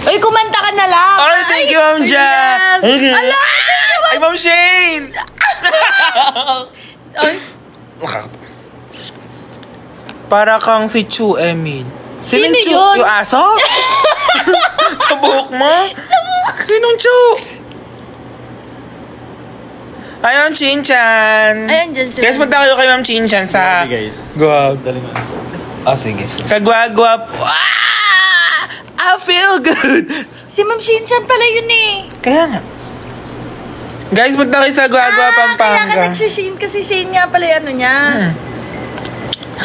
Uy, kumanta ka na lang. Ay, thank you, Ma'am Ja. Yes. Ala! Ay, Ma'am Shane! Ay. Para kang si Chu, Emil. Sino Chu? yun? Yung aso? Sa buhok mo? Sinong Chu? Ay, Ma'am Chinchan. Ayan, dyan sila. Guys, punta kayo kay Ma'am Chinchan sa... guys. Guwag. Sige. Sa Guagua. I feel good. Si Ma'am Shinchan pala yun eh. Kaya nga. Guys, punta kayo sa Guagua, Pampanga. Kaya ka nagsishane kasi Shane nga pala yung ano niya.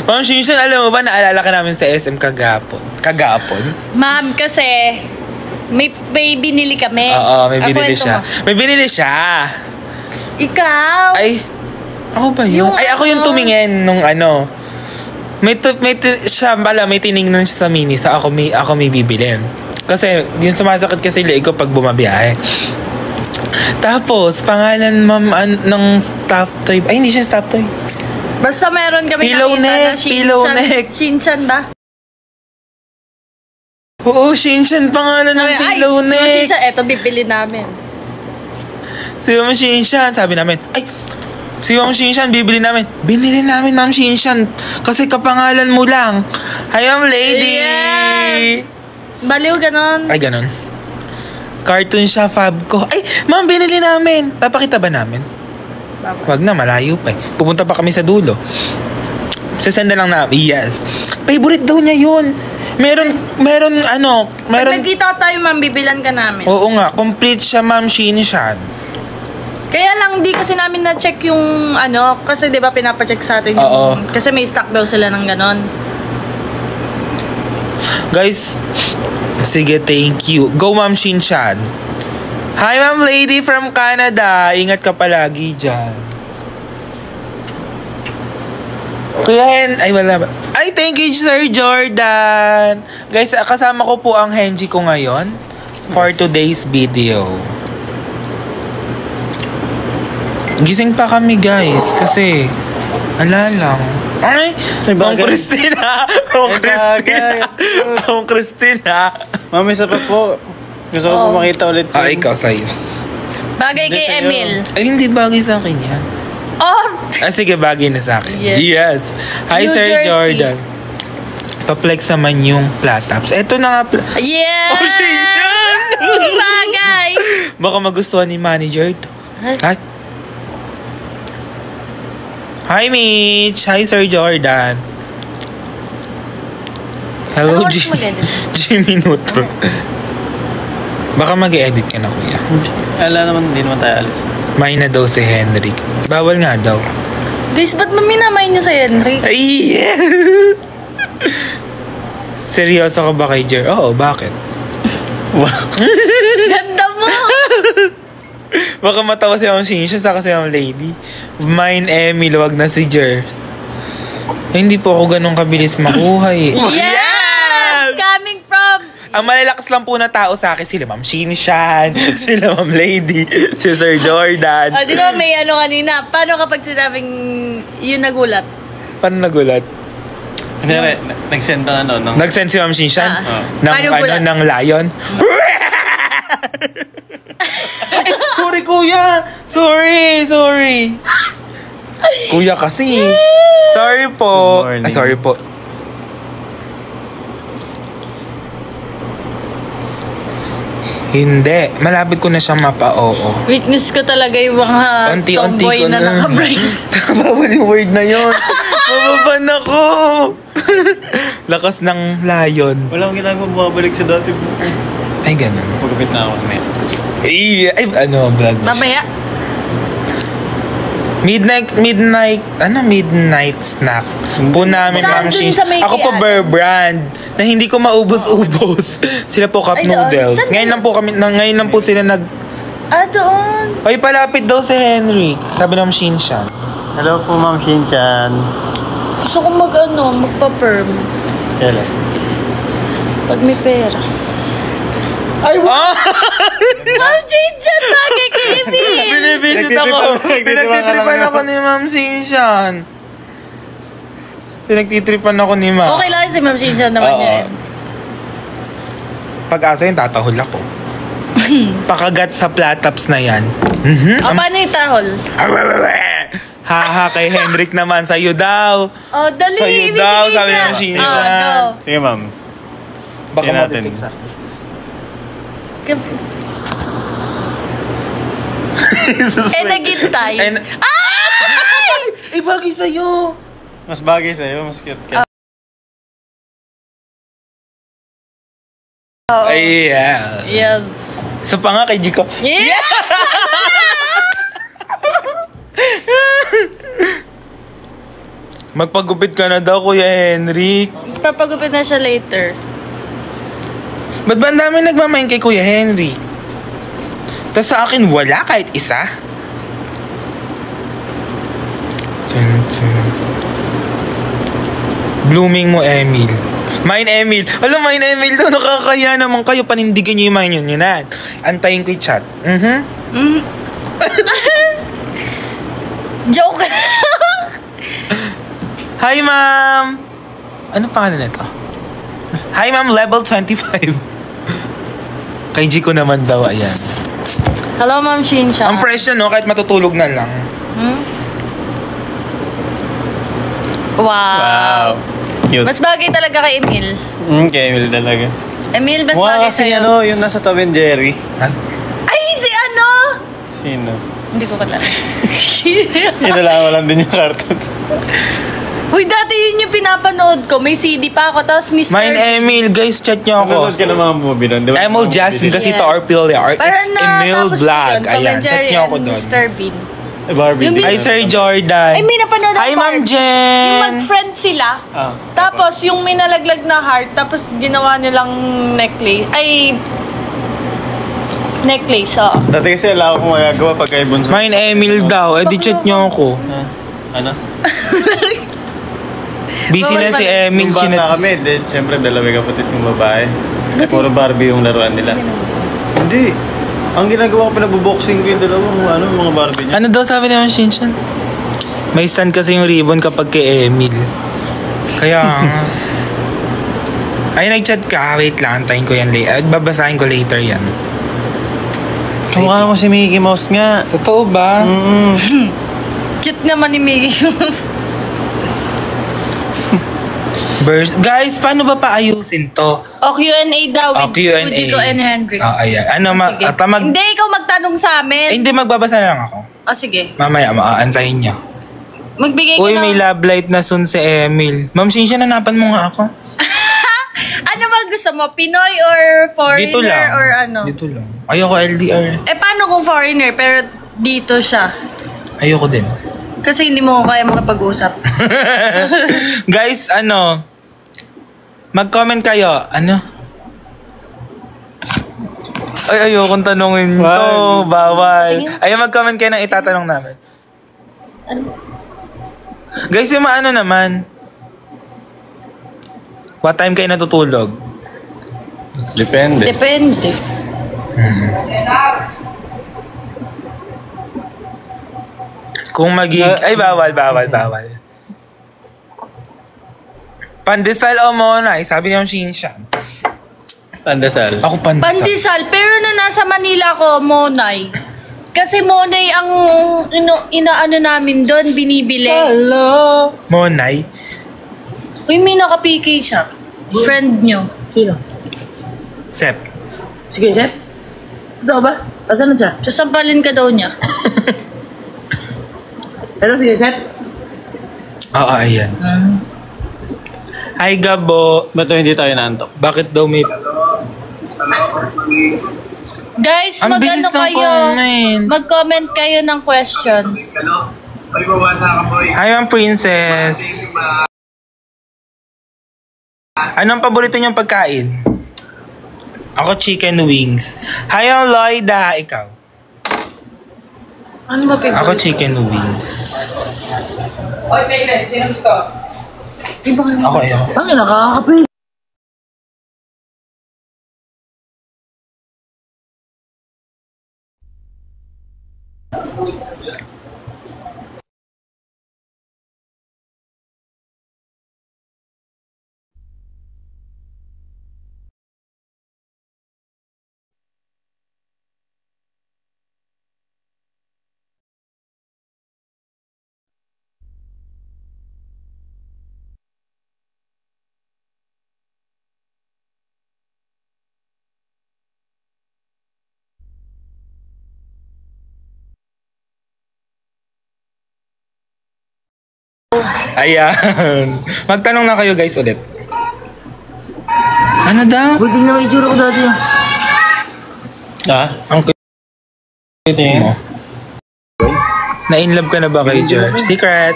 Ma'am Shinchan, alam mo ba, naalala ka namin sa SM kagapon? Ma'am, kasi may binili kami. Oo, may binili Kwento siya. mo. May binili siya. Ikaw? Ay, ako ba yun? Yung Ay, ako yung ano? tumingin nung ano. Siya pala, may tinignan siya sa mini. So, ako may bibilin. Kasi, yung sumasakit kasi liig ko pag bumabiyahe. Tapos, pangalan ma'am ng staff toy. Ay, hindi siya staff toy. Basta meron kami Pillow neck, pillow neck. Shinchan ba? Oo, Shinchan pangalan ng pillow neck. Si Shinchan, eto bibili namin. Si Ma'am Shinchan, sabi namin, ay, si Ma'am Shinchan, bibili namin. Binili namin, Ma'am Shinchan. Kasi kapangalan mo lang. Hi, Ma'am Lady. Yeah. Baliw, ganon. Ay, ganon. Cartoon siya, fab ko. Ay, Ma'am, binili namin. Papakita ba namin? Wag na, malayo pa eh. Pupunta pa kami sa dulo. Sasenda lang na, yes. Favorite daw niya yun. Meron, Pag nagkita tayo, ma'am, bibilan ka namin. Oo nga, complete siya, Ma'am Shinchan. Kaya lang, di kasi namin na-check yung ano, kasi di ba pinapacheck sa atin Oo. yung, kasi may stock daw sila ng ganon. Guys, sige, thank you. Go, Ma'am Shinchan. Hi, Ma'am Lady from Canada. Ingat ka palagi dyan. Kuya ay wala ba? Ay, thank you, Sir Jordan. Guys, kasama ko po ang Henji ko ngayon for today's video. Gising pa kami, guys, kasi ala lang. Ay, Ma'am Christina. Ma'am Christina. Mami, isa pa po. Gusto ko po makita ulit yun. Ikaw sa'yo. Bagay Hindi kay sa'yo. Emil. Ay, hindi bagay sa akin yan. Oh! Sige, bagay na sa akin. Yes. Hi, New Sir Jersey. Jordan. Pa-flex naman yung flat tops. Ito na nga. Yeah! Oh, Shinchan! Bagay! Baka magustuhan ni manager ito. Hi. Hi, Mitch. Hi, Sir Jordan. Hello, Ano oras mag-edit? Jimmy Neutron. Baka mag-edit ka na, kuya. Ala naman, hindi naman tayo alis. May na daw si Henry. Bawal nga daw. Guys, ba't maminamay nyo sa Henry? Ay, yeah! Seryoso ka ba kay Jer? Oo, bakit? Wow. Ganda mo! Baka matawa si Ma'am Shinchan sa kasi Ma'am Lady. Mine, Emil, wag na si Jer. Hindi po ako ganun kabilis makuha eh. Yes! Coming from... Ang malalakas lang po na tao sa akin, sila Ma'am Shinchan, sila Ma'am Lady, si Sir Jordan. Di ba may ano kanina? Paano kapag sinabing yun nagulat? Paano nagulat? Hindi, nag-send ng ano. Nag-send si Ma'am Shinchan? Paano gulat? Ng lion? Sorry, kuya! Sorry! Kuya kasi. Sorry po. Good morning. Sorry po. Hindi. Malapit ko na siyang mapa-oo. Witness ko talaga yung mga tomboy na naka-brace. Bawal yung word na yun. Mababan ako. Lakas ng lion. Wala akong ginagawa bumabalik sa dati. Ay, ganun. Pagkapit na ako na vlog na siya. Mamaya. Midnight snack. Po namin, Saan Ma'am dun Shin. sa may Ako po Kian? Bear Brand. Na hindi ko maubos-ubos. Sila po Cup Ay, doon. Noodles. Saan Ngayon lang po sila nag... Doon. Ay, palapit daw si Henry. Sabi ng Shinchan. Hello po, Ma'am Shinchan. Gusto ko magpa-perm. Kailan? Pag may pera. Ay, Ah! Ma'am Shinchan, bagay kay Emil! Binivisit ako. Pinagtitripan ako ni Ma'am Shinchan. Pinagtitripan ako ni Ma'am. Okay lang si Ma'am Shinchan naman Oo. yan. pag-asa yun, tatahol ako. Pakagat sa platops na yan. Paano yung tahol? Haha, kay Henrik naman, sa'yo daw. Oh, dali. Sa'yo daw, sabi ng Shinshan. go. Sige, ma'am. Baka Tingnan natin. matitik sa akin. Naghintay. Ay, bagay sa'yo. Mas bagay sa'yo, mas cute ka. Ay, yeah. Yes. So pa nga kay Jico. Yeah! Magpagupit ka na daw, Kuya Henrik. Papagupit na siya later. Ba't ba ang dami nagmamain kay Kuya Henry? Tapos sa akin, wala kahit isa. Blooming mo, Emil. Mine, Emil. Alam, Mine, Emil daw. Nakakaya naman kayo. Panindigan niyo yung mine yun. Yun. Antayin ko yung chat. Joke. Hi, ma'am. Ano pangalan nito? Hi, ma'am. Level 25. Kay G ko naman daw. Ayan. Hello, Ma'am Shinsha. Ang fresh na, no? Kahit matutulog na lang. Wow. Cute. Mas bagay talaga kay Emil. Kay Emil talaga. Emil, mas Mukha bagay kasi sa'yo. yung nasa Tom and Jerry. Ha? Ay, si ano? Sino? Hindi ko kilala. Inalaman lang din yung cartoon. Uy, dati yun yung pinapanood ko. May CD pa ako. Tapos Mr. Mine, Emil. Guys, chat niyo ako. Nanonood ka ng mga movie nun, di ba? Emil Justin kasi Yes. to Orpil. Parang It's Emil natapos ko Vlog. yun. Tom Ayan, and chat Jerry niyo ako and doon. Mr. Bean. Barbie. Yung din. Hi, Sir Jordan. Ay, may napanood ako. Hi, Ma'am Yung Jen. mag-friend sila. Ah, Tapos, yung may nalaglag na heart. Tapos, ginawa nilang necklace. Ay, necklace, oh. Dati kasi alam ko magagawa pag kay Bunso. Mine, Emil daw. Eh, di chat niyo ako. Ano? Busy Bawal na si pala. Emil. Nung bata Chinat. kami, then syempre dalawa kapatid yung babae. Eh, puro Barbie yung laruan nila. Hindi. Ang ginagawa ko, pinagbo-boxing ko yung dalawang mga Barbie niya. Ano daw sabi ni Ma'am Shinshan? May stand kasi yung ribbon kapag kay Emil. Kaya nga. Ay, nag-chat ka. Wait lang, antayin ko yan later. Babasahin ko later yan. Kamukha mo si Mickey Mouse nga. Totoo ba? Cute naman ni Mickey. Guys, paano ba paayusin to? O Q&A daw with Q&A. Fujiko and Henry. Ayan. Ano, Sige. Hindi, ikaw magtanong sa Eh, amin. hindi, magbabasa na lang ako. O sige. Mamaya, aantayin niyo. Magbigay ka Uy, ng... may love light na soon si Emil. Ma'am Shinshan, hanapan mo nga ako. Ano ba gusto mo? Pinoy or foreigner Dito lang. or ano? Dito lang. Ayoko LDR. Eh, paano kung foreigner pero dito siya? Ayoko din. Kasi hindi mo kaya makapag-usap. Guys, mag-comment kayo. Ano? Ay, ayokong tanungin to. Wag. Bawal. Ay, mag-comment kayo ng itatanong namin. Ano? Guys, yung maano naman. What time kayo natutulog? Depende. Depende. Kung ay, bawal. Pandesal o monay, sabi niya yung Shinshan. Pandasal. Ako pandesal. Pandesal. Pero na nasa Manila ko, Monay. Kasi Monay ang inaano namin doon, binibili. Hello! Monay? Uy, may naka-PK siya. Friend nyo. Sino? Sep. Sige, Seth. Ito ba? Asan na siya? Sasampalin ka daw niya. Ito, sige, Seth. Oo, ayan. Hi, Gabo. Ba't hindi tayo naantok? Bakit daw may... Guys, Ang bilis ng comment. Mag-comment kayo ng questions. Hi, Ma'am Princess. Anong paborito niyong pagkain? Ako, chicken wings. Hi, Ma'am Lloyda. Ikaw? Ano ba favorite? Ako, chicken wings. Iba ka naman. Ako, ayun. Tangin, nakakape. Ayan. Magtanong na kayo guys ulit. Ano daw? Pwede na may itsura ko dati. Ha? Ang cute mo. Na-inlove ka na ba kay Jer? Secret.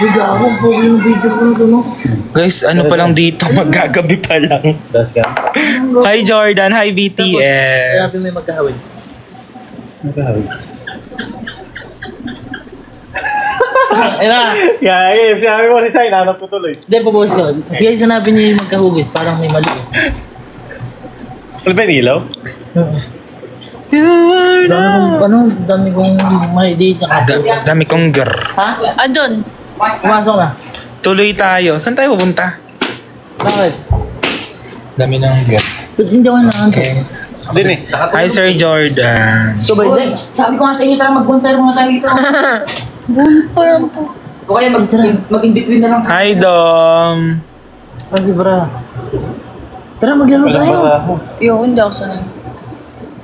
Uy, gago. Pogi yung video ko na no? Guys, ano pa lang dito? Magagabi pa lang. Das ka? Hi Jordan, hi Kaya BTS. may magkahawin. Ayun na. Yeah, sinabi mo si Sai, nanap ko tuloy. Hindi, pabuhos ko. Kaya sinabi niya yung magkahugis. Parang may mali. Ano ba yung ilaw? Dami kong may date na kaso. Dami kong ger. Ha? Andun. Pumasok na. Tuloy tayo. Saan tayo pupunta? Bakit? Dami ng ger. Ba't hindi ako nakaantok? Okay. Din eh. Hi Sir Jordan. So, by then, sabi ko nga sa inyo, tara mag-bonfire muna tayo dito. Bonfire po. O kaya mag-in-between na lang. Hi Dom. Kasi bra. Tara, maglaro tayo. Yo, hindi ako sanay.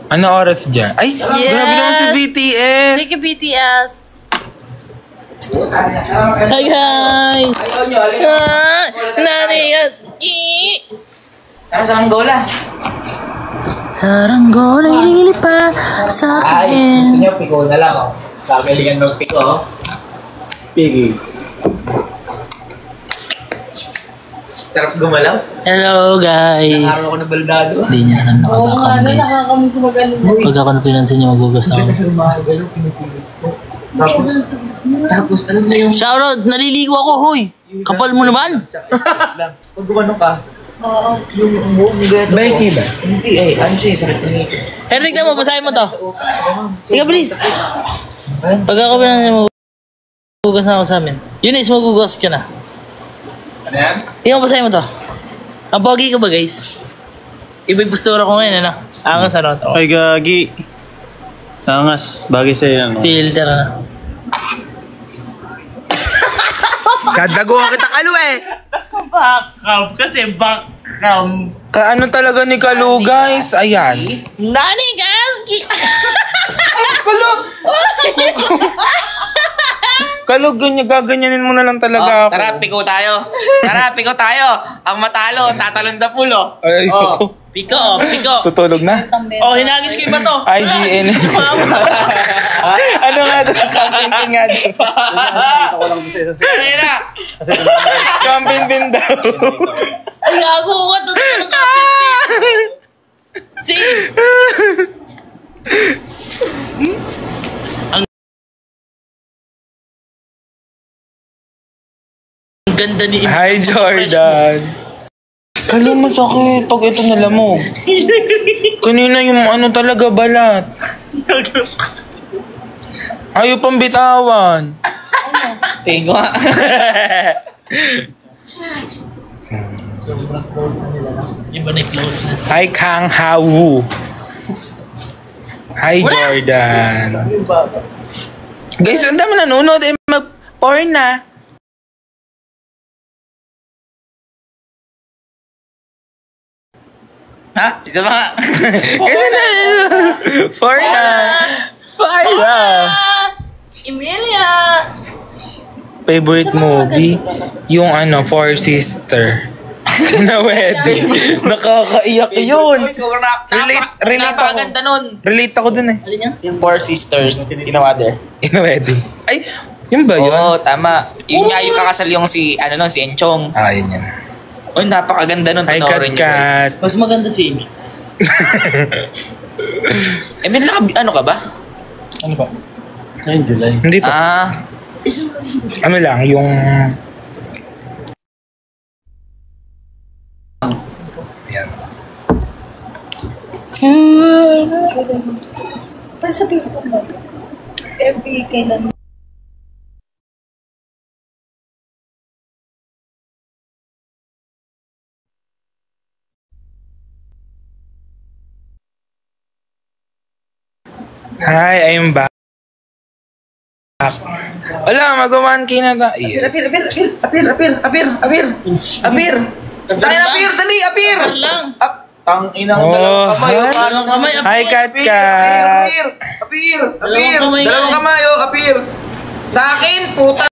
Ano oras dyan? Ay, grabe naman si BTS. Thank you, BTS. Hi guys! Nani at tara sa Angola. Saranggola ililipa sa akin. Gusto niyo, piko na lang, oh. Gagalingan ng piko, oh. Piggy. Sarap gumalaw. Hello guys! Araw ko na baldado. Hindi niya alam na Oo kabaka nga, mo guys. nakakamiss mag-ano. Pag ako na pinansin niyo, magugas ako. Tapos, alam mo yung... Shoutout! Naliligo ako, hoy! Kapal mo naman! Pag gumano ka, Becky ba? hindi eh. Ano siya, sakit ng ngipin. Henrik, mo, basahin mo to. Sige, please! Pag ako pinansin mo, magugas na ako sa amin. Eunice, magugas ka na. Ano yan? Tingnan, basahin mo to. Ang pogi ko ba, guys? Iba yung postura ko ngayon, ano? Angas, ano to? Ay, gagi. Angas. Bagay sa'yo yan. Filter na. Kadaguhan kita Kalu eh. Bakam kasi bakam. Ano talaga ni Kalu guys? Ayan. Nani Gaski! Kalu, gaganyanin mo na lang talaga ako. Tara, piko tayo. Tara, piko tayo. Ang matalo, tatalon sa pulo. Ay, ako. Piko, piko. Tutulog na? Oh, hinagis ko iba to. IGN. Ano nga doon? Kampin nga doon. Ayun na. Kampin din daw. Ay, gago ka to. See? Ang ganda ni Hi Jordan. Kalu, masakit pag ito nalamog. Kanina yung ano talaga balat. Ayaw pang bitawan. Tingwa. Iba na yung closeness. Hi Kang Hawu. Hi Jordan. Guys, ang dami nanonood eh. Mag-porn na. Ha? Isa pa nga. Porn na. Porn na. Emilia! Favorite movie? Yung ano, Four Sister. Na wedding. Nakakaiyak yun. Relate Napakaganda ako. nun. Relate ako dun eh. Alin yan? Yung Four Sisters, in a Mother. In a wedding. Ay, yun ba yun? Oo, tama. Yun nga yung kakasal yung si, ano nun, si Enchong. Ah, yun yun. Oh, napakaganda nun. Hi, Panoorin niyo, guys. Kat. Mas maganda si Amy. Eh, may ano ka ba? Ano ba? Ayun, July. Hindi pa. Ah, Ano lang, yung... Ayan. Pero sa Facebook mo, every kailan Hi, I'm back. Wala, mag-1K na tayo. Yes. Apir! Tayo na, Apir! Dali, Apir! lang. Tang inang Oh, dalawang kamay. hi. Dalawang kamay, Hi, Kat Apir, Kat. apir, apir, Dalawang kamay. dalawang kamay, oh, apir. Sa akin, puta.